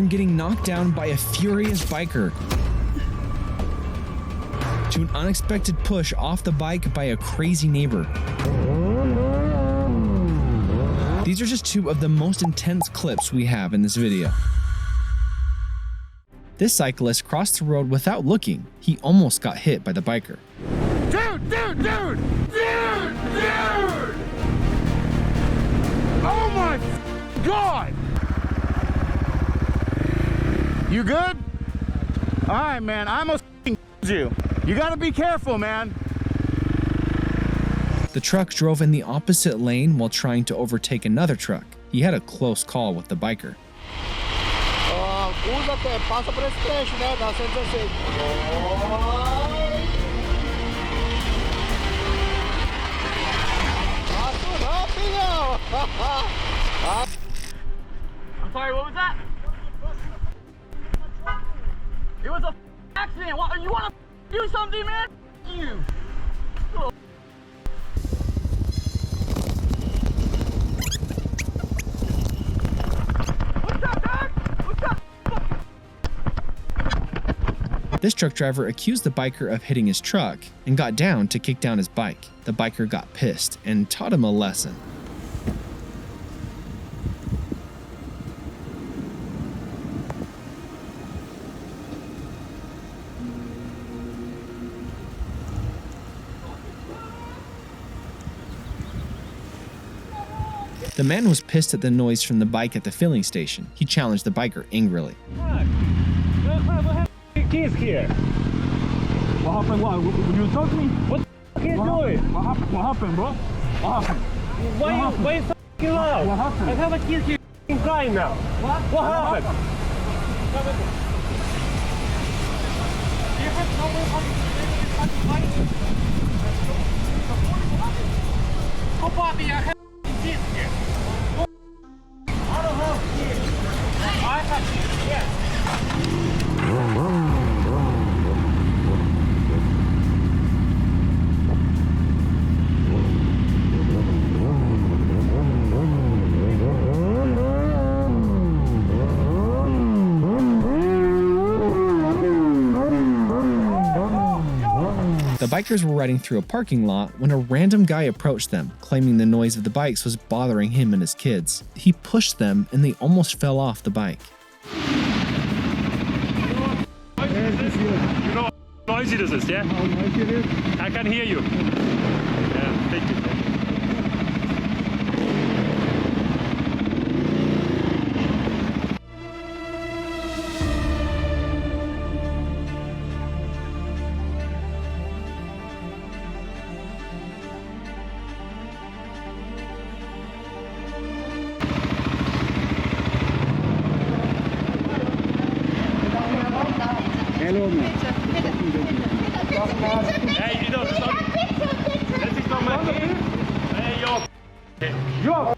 from getting knocked down by a furious biker to an unexpected push off the bike by a crazy neighbor. These are just two of the most intense clips we have in this video. This cyclist crossed the road without looking. He almost got hit by the biker. Dude! Oh my God! You good? All right, man. I almost you. You gotta be careful, man. The truck drove in the opposite lane while trying to overtake another truck. He had a close call with the biker. Passa por esse trecho, né? Da 116. I'm sorry, what was that? It was a accident. What, you want to do something, man? You. This truck driver accused the biker of hitting his truck and got down to kick down his bike. The biker got pissed and taught him a lesson. The man was pissed at the noise from the bike at the filling station. He challenged the biker angrily. Keys here. What happened? What? You told me? What the are you doing? What happened, bro? What happened? Why you so fucking loud? What happened? I have a keys here inside now. What happened? Oh, Bobby, I have keys here. I don't have keys. I have keys, yes. The bikers were riding through a parking lot when a random guy approached them, claiming the noise of the bikes was bothering him and his kids. He pushed them and they almost fell off the bike. You know how noisy this is, yeah? How noisy it is? I can hear you. Yeah, thank you. Hello, man. Hey, you know, das ist doch mein Kind. Hey, yo. You are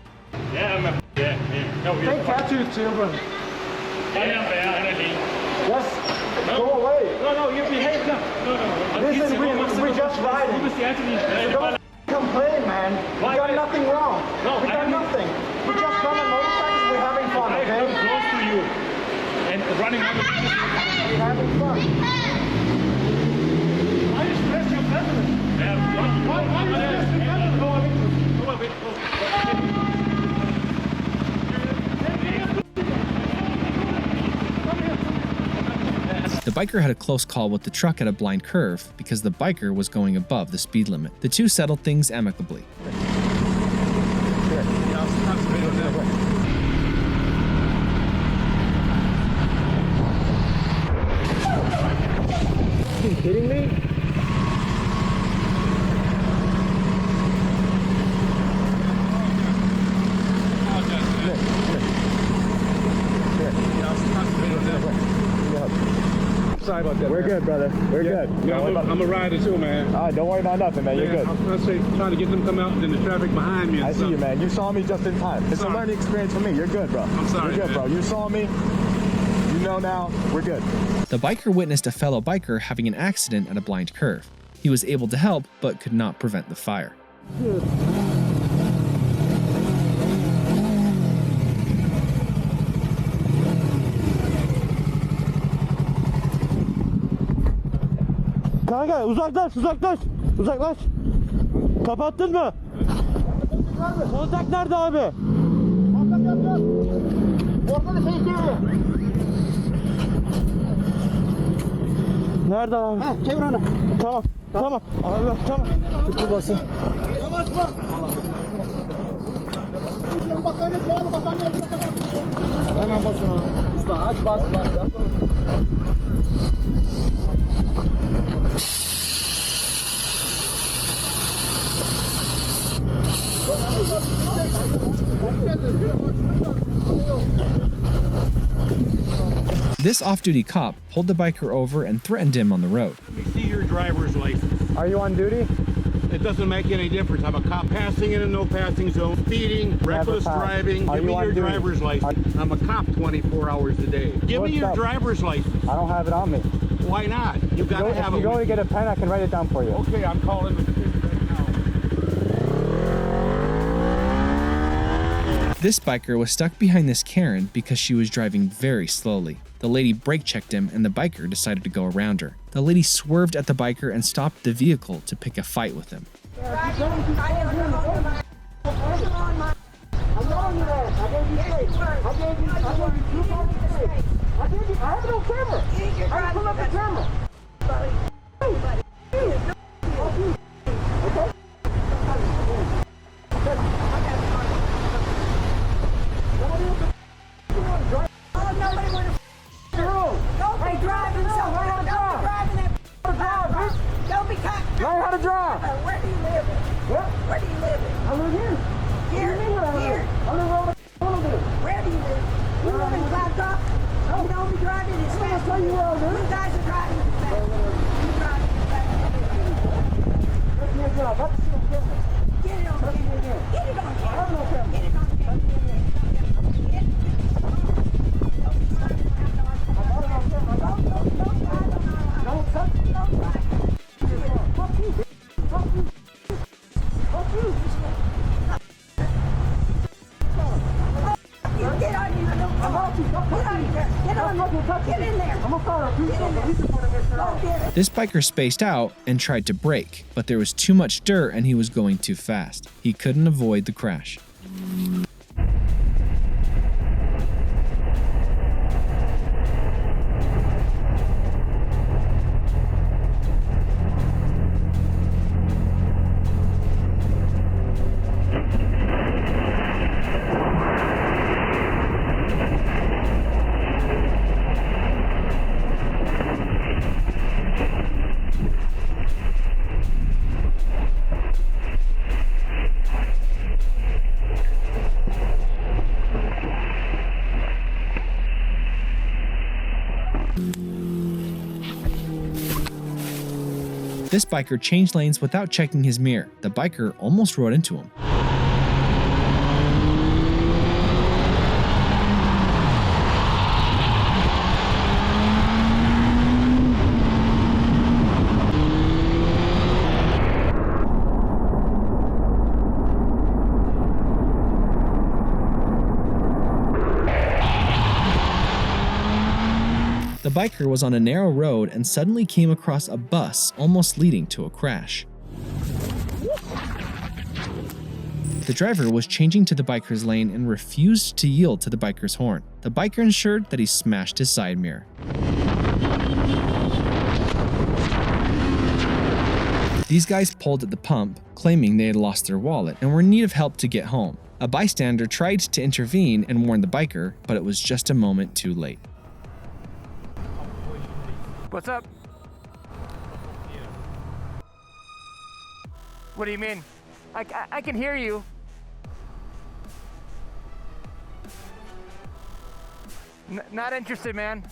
Yeah, I'm a... Yeah. No, take care to your children. Just go away. No, you behave now. No. Listen, we're just riding. Don't complain, man. We got nothing wrong. No, we got nothing. We're just running motorcycles. We're having fun, I come okay? close to you and running on the beach. We're having fun. Why you stress your president? Why you stress your president? Go a bit. The biker had a close call with the truck at a blind curve because the biker was going above the speed limit. The two settled things amicably. Are you kidding me? Sorry about that. We're good, brother. We're good. Yeah, I'm a rider too, man. All right, don't worry about nothing, man. You're good. I'm trying to get them to come out, and then the traffic behind me. And I see you, man. You saw me just in time. It's a Sorry. learning experience for me. You're good, bro. I'm sorry, You're good, man. bro. You saw me. You know now. We're good. The biker witnessed a fellow biker having an accident at a blind curve. He was able to help, but could not prevent the fire. Kanka uzaklaş. Kapattın mı? Kontak nerede abi? Orada da şey çeviriyor. Nerede abi? Heh, çevir onu. Tamam. Abi tamam. Dur basın. Yavaş bak. Bak öyle bağlı bak. Hemen basın abi. Usta aç bas. This off-duty cop pulled the biker over and threatened him on the road. Let me see your driver's license. Are you on duty? It doesn't make any difference. I'm a cop passing in a no passing zone, speeding, reckless passed. driving. Are Give me you on your duty? driver's license. I'm a cop 24 hours a day. Give What's me your up? driver's license. I don't have it on me. Why not? You gotta If have you it. go to get a pen, I can write it down for you. Okay, I'm calling the city right now. This biker was stuck behind this Karen because she was driving very slowly. The lady brake checked him and the biker decided to go around her. The lady swerved at the biker and stopped the vehicle to pick a fight with him. Learn how to drive. Where do you live? Where do you live? I live here. Here. Here. I live over there. Where do you live? You live in Blacktop? You don't be driving as fast. I'll tell you where I live. You guys are driving as fast. You driving as fast. That's my job. That's the camera. Get it on camera. Get it on camera. I have no camera. Get it on camera. This biker spaced out and tried to brake, but there was too much dirt and he was going too fast. He couldn't avoid the crash. This biker changed lanes without checking his mirror. The biker almost rode into him. The biker was on a narrow road and suddenly came across a bus, almost leading to a crash. The driver was changing to the biker's lane and refused to yield to the biker's horn. The biker ensured that he smashed his side mirror. These guys pulled at the pump, claiming they had lost their wallet and were in need of help to get home. A bystander tried to intervene and warn the biker, but it was just a moment too late. What's up? What do you mean? I can hear you. Not interested, man.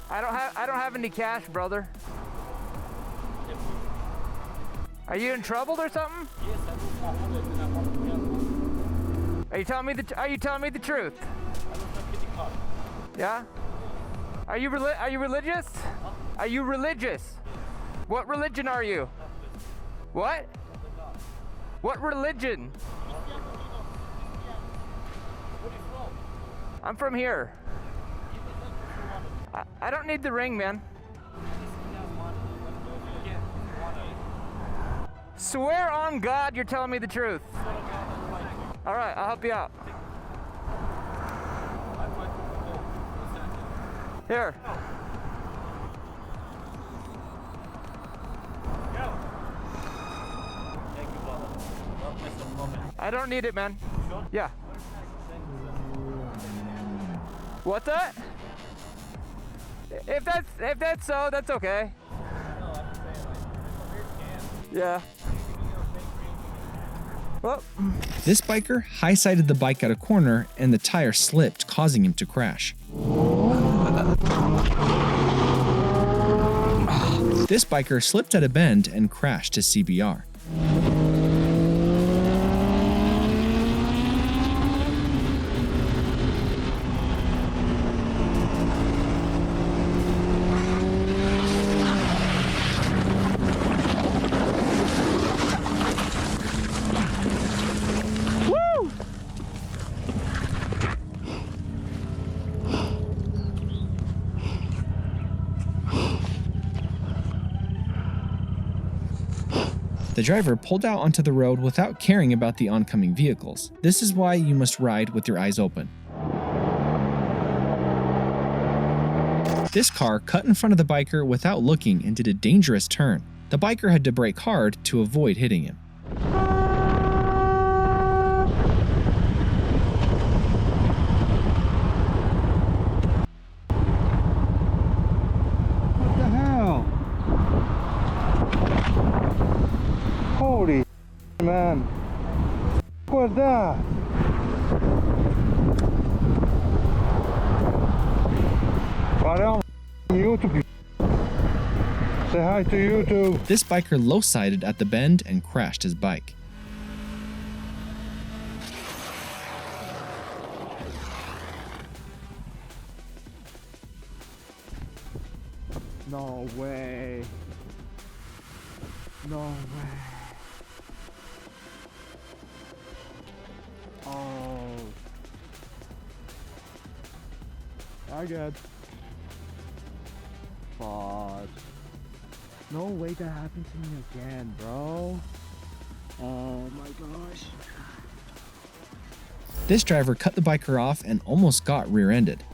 I don't have any cash, brother. Are you in trouble or something? Are you telling me the truth? Yeah? Are you religious? Are you religious? What religion are you? What? What religion? I'm from here. I don't need the ring, man. Swear on God you're telling me the truth. All right, I'll help you out. Here. I don't need it, man. Yeah. What's that? If that's so, that's okay. Yeah. Well. This biker high-sided the bike at a corner and the tire slipped, causing him to crash. This biker slipped at a bend and crashed his CBR. The driver pulled out onto the road without caring about the oncoming vehicles. This is why you must ride with your eyes open. This car cut in front of the biker without looking and did a dangerous turn. The biker had to brake hard to avoid hitting him. What the hell? Holy man. What was that? Well, YouTube. Say hi to YouTube. This biker low-sided at the bend and crashed his bike. No way. No way. Oh. I got. Fuck. No way that happened to me again, bro. Oh my gosh. This driver cut the biker off and almost got rear-ended.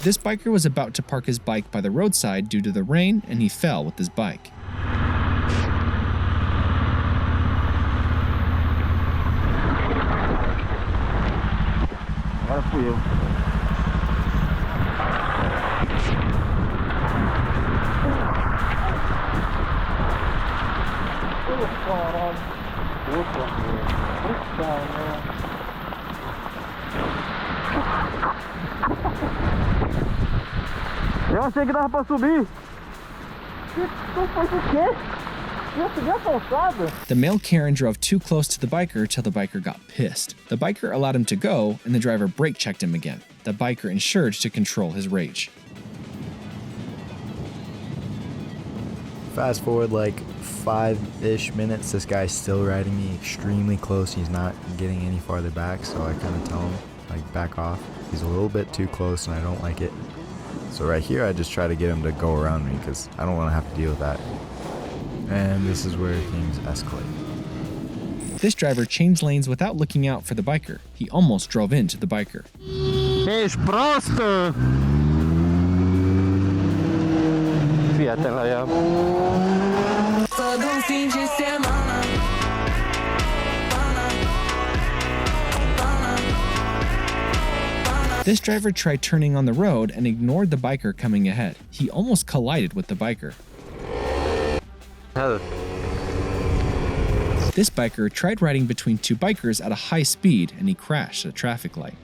This biker was about to park his bike by the roadside due to the rain, and he fell with his bike. Agora fui eu. Caralho. Puta merda. Eu achei que dava pra subir. Tu faz o quê? Eu subi a calçada. The male Karen drove too close to the biker till the biker got pissed. The biker allowed him to go, and the driver brake checked him again. The biker ensured to control his rage. Fast forward like 5-ish minutes, this guy's still riding me extremely close. He's not getting any farther back, so I kind of tell him, like, back off. He's a little bit too close and I don't like it. So right here, I just try to get him to go around me because I don't want to have to deal with that. And this is where things escalate. This driver changed lanes without looking out for the biker. He almost drove into the biker. Es prosto. Fíjate la llave. This driver tried turning on the road and ignored the biker coming ahead. He almost collided with the biker. This biker tried riding between two bikers at a high speed and he crashed at a traffic light.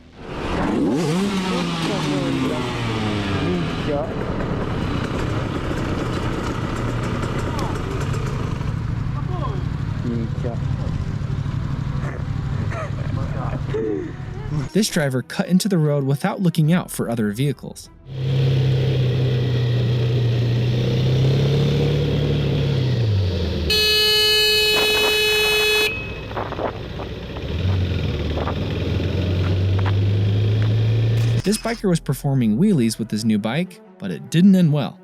This driver cut into the road without looking out for other vehicles. This biker was performing wheelies with his new bike, but it didn't end well.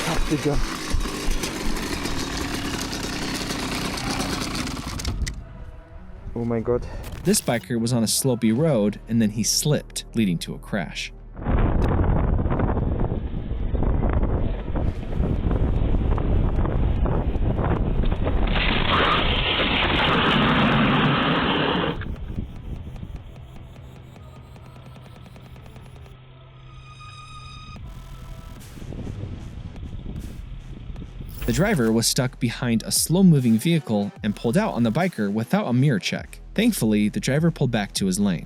Have to go. Oh my god. This biker was on a slopey road and then he slipped, leading to a crash. The driver was stuck behind a slow-moving vehicle and pulled out on the biker without a mirror check. Thankfully, the driver pulled back to his lane.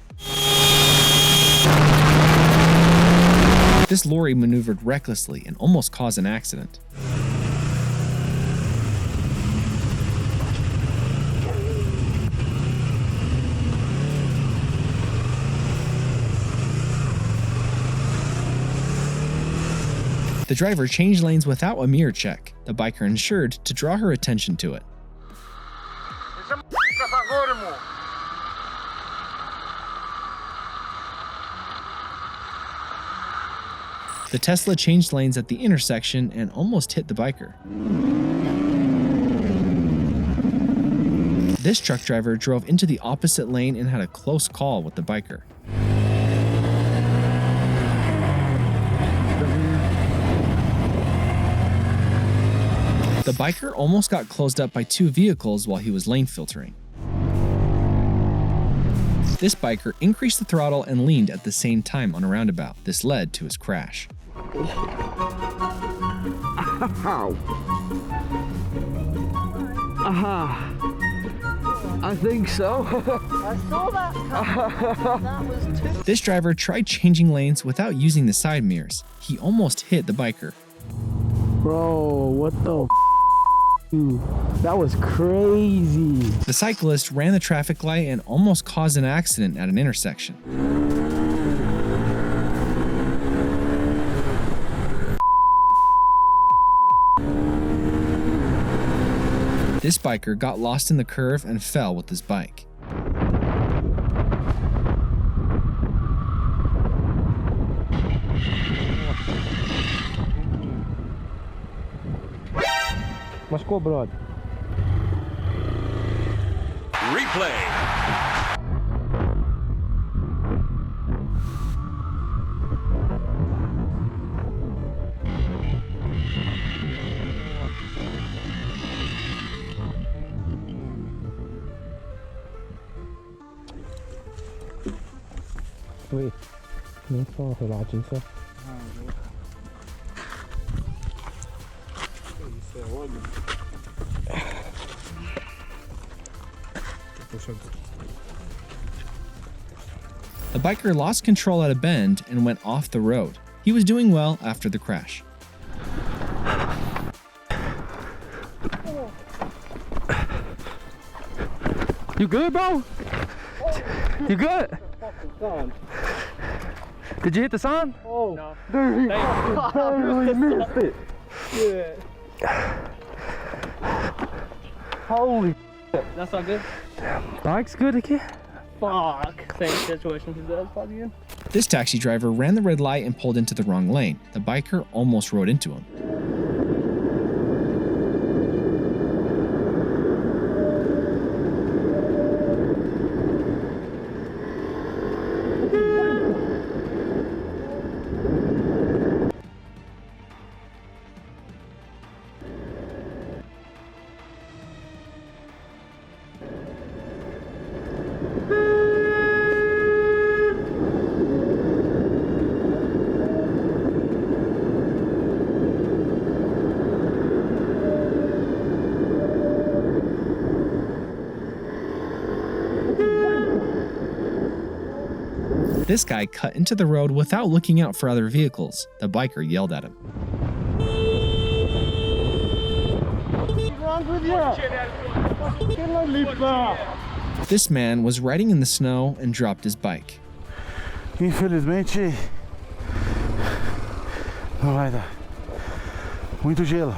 This lorry maneuvered recklessly and almost caused an accident. The driver changed lanes without a mirror check. The biker ensured to draw her attention to it. The Tesla changed lanes at the intersection and almost hit the biker. This truck driver drove into the opposite lane and had a close call with the biker. The biker almost got closed up by two vehicles while he was lane filtering. This biker increased the throttle and leaned at the same time on a roundabout. This led to his crash. Ow. I think so. I saw that. That was too. This driver tried changing lanes without using the side mirrors. He almost hit the biker. Bro, what the dude? That was crazy. The cyclist ran the traffic light and almost caused an accident at an intersection. This biker got lost in the curve and fell with his bike. Let's go, bro. Replay. Wait, 你放回垃圾车。The biker lost control at a bend and went off the road. He was doing well after the crash. You good, bro? You good? Did you hit the sign? Oh, no. Dude, he barely missed it. Yeah. Holy shit. That's not good. Bike's good again? Fuck. Same situation as that probably in. This taxi driver ran the red light and pulled into the wrong lane. The biker almost rode into him. This guy cut into the road without looking out for other vehicles. The biker yelled at him. What's wrong with you? This man was riding in the snow and dropped his bike. Infelizmente, não vai dar. Muito gelo.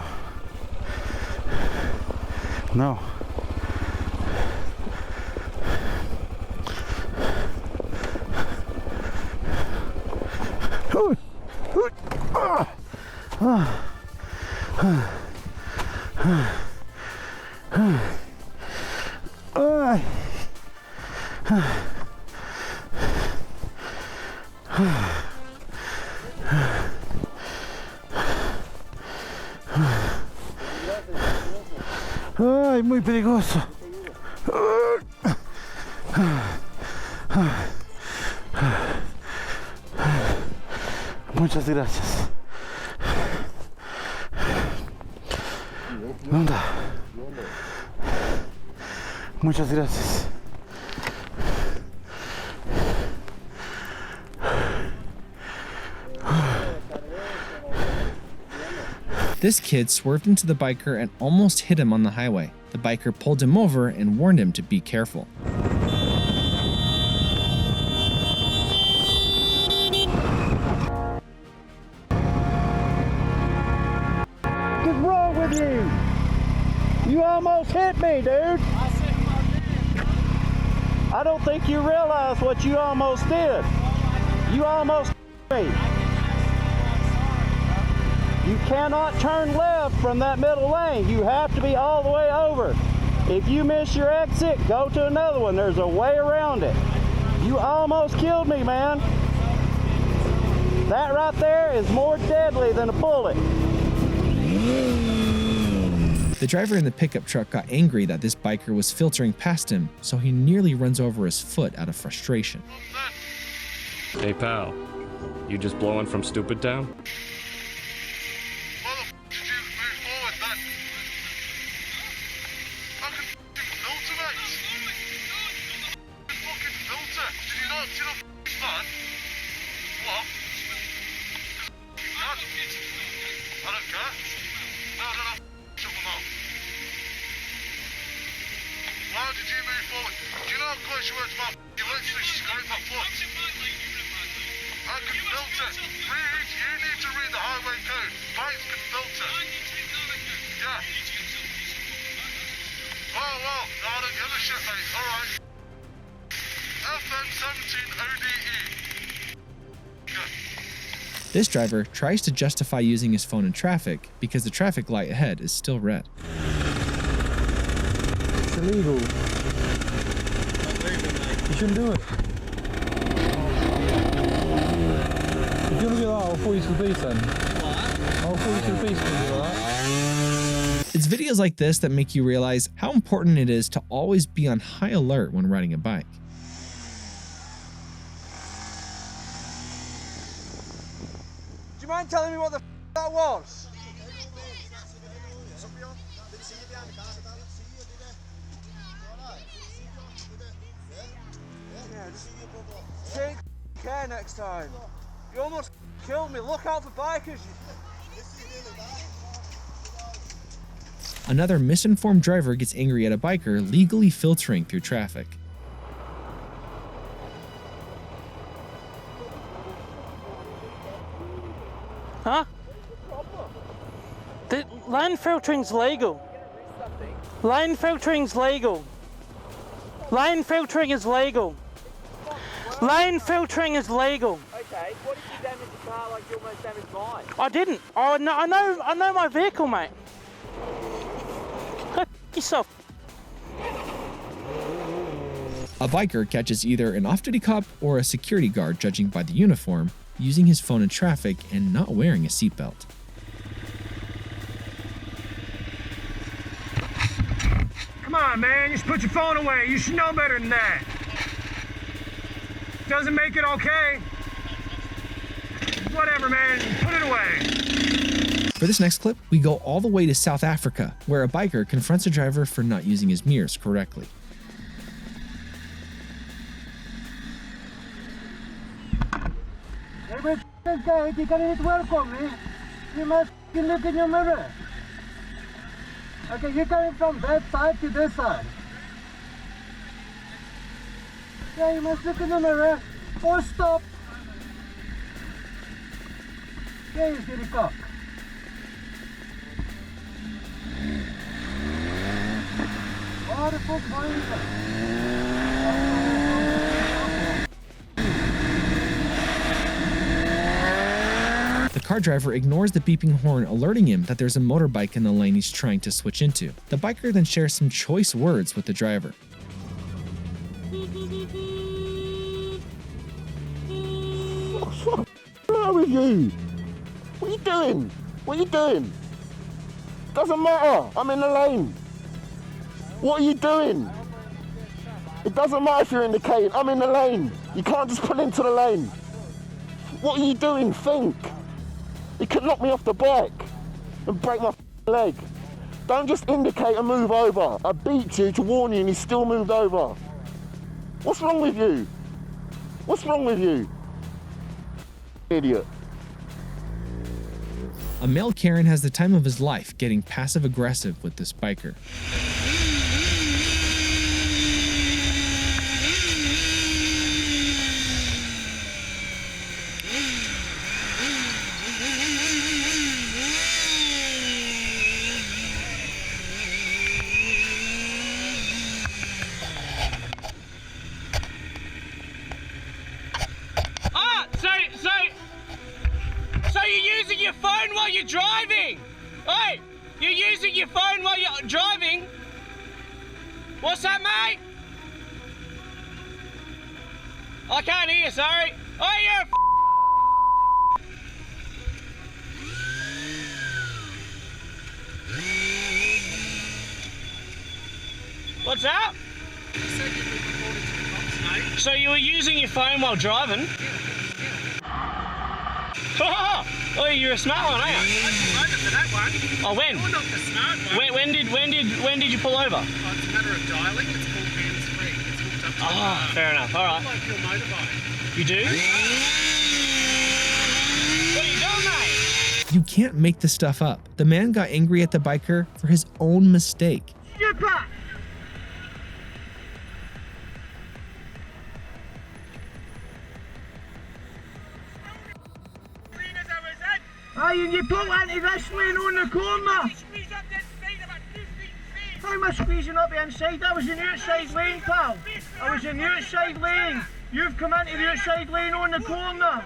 Não. Ai, muito perigoso. Muchas gracias. Não dá. Muchas gracias. This kid swerved into the biker and almost hit him on the highway. The biker pulled him over and warned him to be careful. What's wrong with you? You almost hit me, dude. I don't think you realize what you almost did. You almost hit me. You cannot turn left from that middle lane. You have to be all the way over. If you miss your exit, go to another one. There's a way around it. You almost killed me, man. That right there is more deadly than a bullet. The driver in the pickup truck got angry that this biker was filtering past him, so he nearly runs over his foot out of frustration. Hey pal, you just blowing from Stupid Town? Why did you move forward? Do you know how close you were to my you literally scraped my foot? I can filter. Read, you need to read the highway code. Bikes can filter. Yeah. Oh, well, no, I don't give a shit, mate. Alright. FM 17 ODE. Good. This driver tries to justify using his phone in traffic because the traffic light ahead is still red. It's illegal. You shouldn't do it. If you look at that, I'll thought you should be then. I thought you should be something like that. It's videos like this that make you realize how important it is to always be on high alert when riding a bike. Do you mind telling me what the that was? Yeah, just take care next time. You almost killed me. Look out for bikers. Another misinformed driver gets angry at a biker legally filtering through traffic. Huh? The lane filtering's legal. Lane filtering's legal. Lane filtering is legal. Lane filtering is legal. Okay, what if you damage the car like you almost damaged mine? I didn't. Oh no, I know my vehicle, mate. Go f yourself. A biker catches either an off-duty cop or a security guard, judging by the uniform, using his phone in traffic and not wearing a seatbelt. Come on, man. You should put your phone away. You should know better than that. Doesn't make it okay. Whatever, man. Put it away. For this next clip, we go all the way to South Africa, where a biker confronts a driver for not using his mirrors correctly. This guy, he can't welcome me. You must look in your mirror. Okay, you're going from that side to this side. Yeah, you must look in the mirror. Or stop. Yeah, you see the cock. Waar de fuck ben je? The car driver ignores the beeping horn, alerting him that there's a motorbike in the lane he's trying to switch into. The biker then shares some choice words with the driver. What's wrong with you? What are you doing? What are you doing? Doesn't matter. I'm in the lane. What are you doing? It doesn't matter if you're indicating. I'm in the lane. You can't just pull into the lane. What are you doing? Think. You could knock me off the bike and break my leg. Don't just indicate and move over. I beat you to warn you and you still moved over. What's wrong with you? What's wrong with you? Idiot. A male Karen has the time of his life getting passive-aggressive with this biker. So you're using your phone while you're driving? Hey, you're using your phone while you're driving? What's that, mate? I can't hear, sorry. Oh, you're a What's that? So you were using your phone while driving? Oh, you're a smart one, aren't you? I pulled over for that one. Oh, when? You're not the smart one. When did you pull over? Oh, it's a matter of dialing. It's called hands-free. It's hooked up to the car. Fair enough. All right. I like your motorbike. You do? What are you doing, mate? You can't make this stuff up. The man got angry at the biker for his own mistake. Stupid! Aye, and you pull into this lane on the corner. How am I squeezing up the inside? That was an outside lane, pal. I was in the outside lane. You've come into the outside lane on the corner.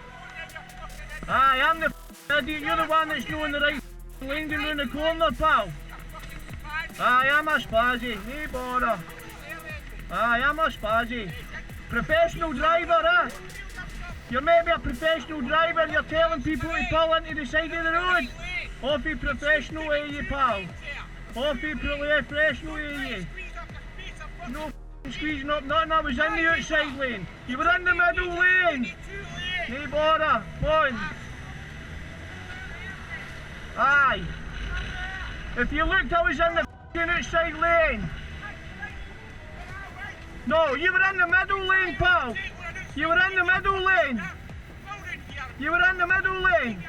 Aye, I'm the idiot. You're the one that's doing the right lane going round the corner, pal. Aye, I'm a spazzy. No bother. Aye, I'm a spazzy. Professional driver, eh? You're maybe a professional driver and you're telling people to pull into the side of the road. Awfully professional, you, pal. Awfully professional, you. No squeezing up nothing, I was in the outside lane. You were in the middle lane. No bother, come on. Aye. If you looked, I was in the outside lane. No, you were in the middle lane, pal. You were in the middle lane. You were in the middle lane.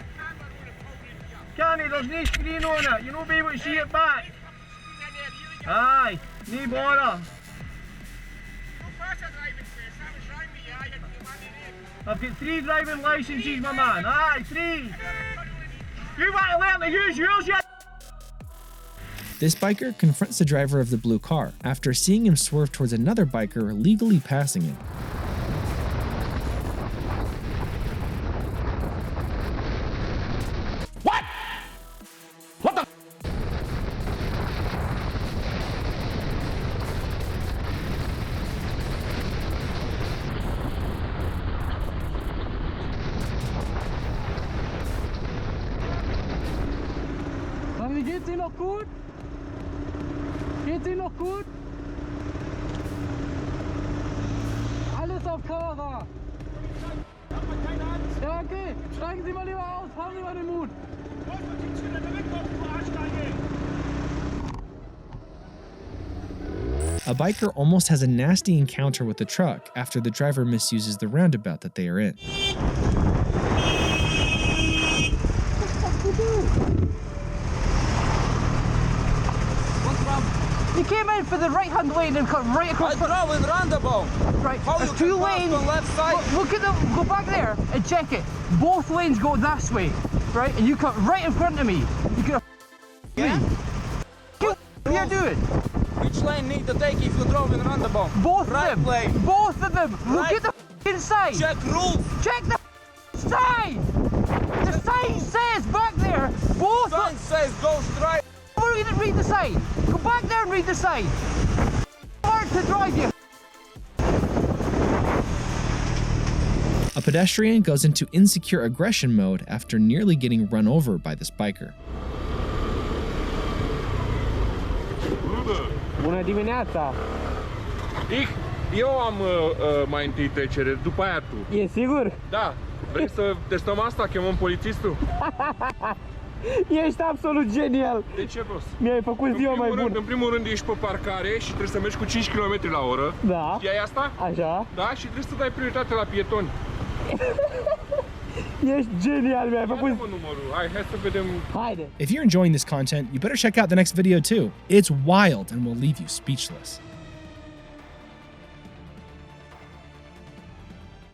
Can't there's no screen on it. You won't be able to see it back. Aye, no bother. I've got 3 driving licenses, my man. Aye, 3. You want to learn to use yours yet? This biker confronts the driver of the blue car after seeing him swerve towards another biker legally passing him. What? What the? Wie geht's Ihnen noch gut? Geht's Ihnen noch gut? Alles auf Kamera. Ja, okay. Steigen Sie mal lieber aus. Haben Sie mal den Mut. A biker almost has a nasty encounter with the truck after the driver misuses the roundabout that they are in. You came in for the right-hand lane and cut right across. I drove in roundabout. Right, How there's you two can pass lanes. on left side? Look at them. Go back there and check it. Both lanes go this way, right? And you cut right in front of me. You could have. Yeah? What are you doing? Which lane need to take if you drove in roundabout? Both right of them. lane. Both of them. Look Right. at the inside. Check rules. Check the sign. The sign says back there. Both. Sign says go straight. Read the sign. Go back there and read the sign. Hard to drive you. A pedestrian goes into insecure aggression mode after nearly getting run over by this biker. Bună dimineața! Eu am mai întâi trecere, după aia tu. E sigur? Da. Vrei să testăm asta? Chemăm polițistul? Ești absolut genial! De ce rost? Mi-ai făcut ziua mai bună. În primul rând ești pe parcare și trebuie să mergi cu 5 km la oră. Da. Știai asta? Așa. Da, și trebuie să dai prioritate la pietoni. Ești genial, mi-ai făcut. Ia-mă numărul. Hai să vedem. Haide. If you're enjoying this content, you better check out the next video too. It's wild and will leave you speechless.